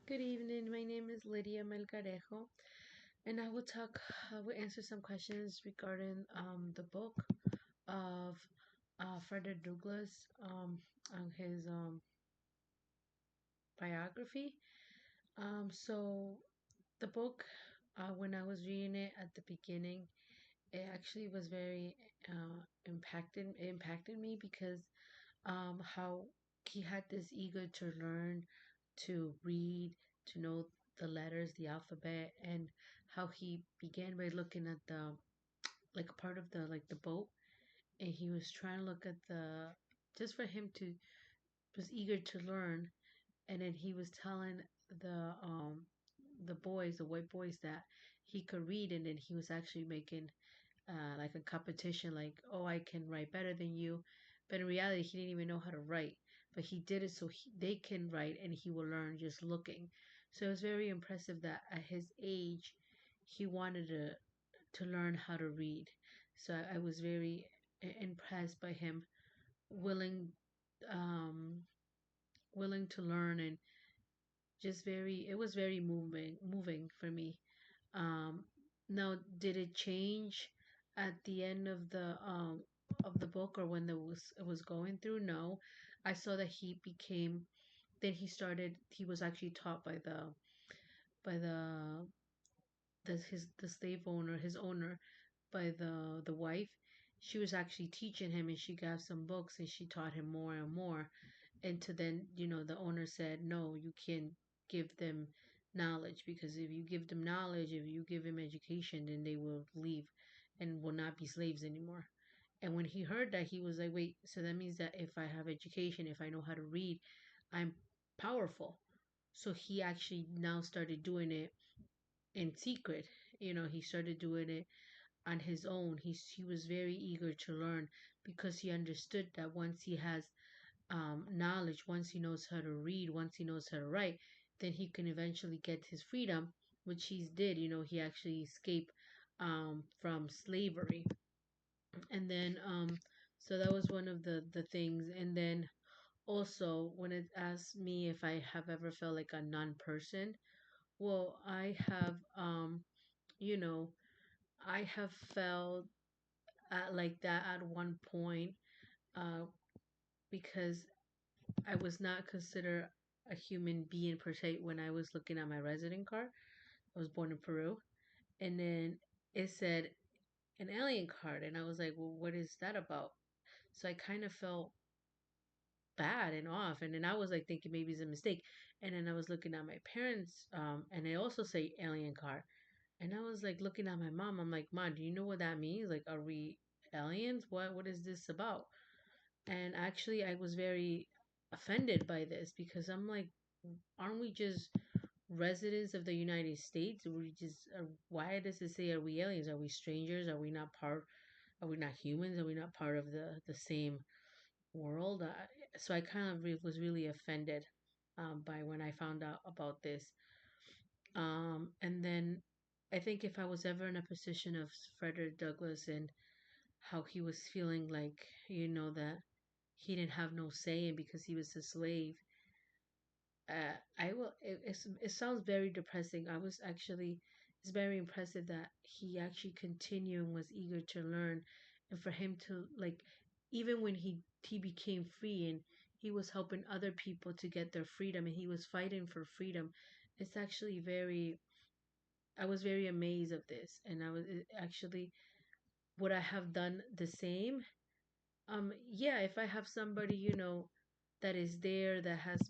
Good evening. My name is Lydia Melgarejo, and I will answer some questions regarding the book of Frederick Douglass on his biography. So the book, when I was reading it at the beginning, it actually was very it impacted me because how he had this eager to learn, to read, to know the letters, the alphabet, and how he began by looking at the like a part of the boat, and he was trying to look at the just for him to was eager to learn, and then he was telling the um the boys, the white boys, that he could read, and then he was actually making like a competition, like, oh, I can write better than you. But in reality, he didn't even know how to write. But he did it so they can write and he will learn just looking. So it was very impressive that at his age, he wanted to learn how to read. So I was very impressed by him, willing, um, willing to learn, and just very. It was very moving for me. Um, Now, did it change at the end of the book, or when it was going through? No, I saw that he became. Then he started. He was actually taught by the slave owner, his owner, by the wife. She was actually teaching him, and she got some books, and she taught him more and more. And to then, the owner said, no, you can't give them knowledge, because if you give them knowledge, if you give them education, then they will leave and will not be slaves anymore. And when he heard that, he was like, wait, so that means that if I have education, if I know how to read, I'm powerful. So he actually now started doing it in secret. He started doing it on his own. He was very eager to learn, because he understood that once he has knowledge, once he knows how to read, once he knows how to write, then he can eventually get his freedom, which he did. He actually escaped from slavery. And then, so that was one of the things. And then also, when it asked me if I have ever felt like a non person, well, you know, I have felt like that at one point, uh, because I was not considered a human being per se when I was looking at my resident card. I was born in Peru, and then it said an alien card, and I was like, well, what is that about? So I kind of felt bad and off, and then I was like thinking maybe it's a mistake, and then I was looking at my parents, and they also say alien card, and I was like looking at my mom. I'm like, Mom, do you know what that means? Like, are we aliens? What is this about? And actually, I was very offended by this, because I'm like, aren't we just residents of the United States? We just why does it say, are we aliens? Are we strangers? Are we not part? Are we not humans? Are we not part of the same world? So I kind of was really offended by when I found out about this. And then I think if I was ever in a position of Frederick Douglass, and how he was feeling like, that he didn't have no say, and because he was a slave, I will. It sounds very depressing. It's very impressive that he actually continued and was eager to learn, and for him to, like, even when he became free, and he was helping other people to get their freedom, and he was fighting for freedom. It's actually very. I was very amazed of this, and actually, would I have done the same? Yeah, if I have somebody, that is there, that has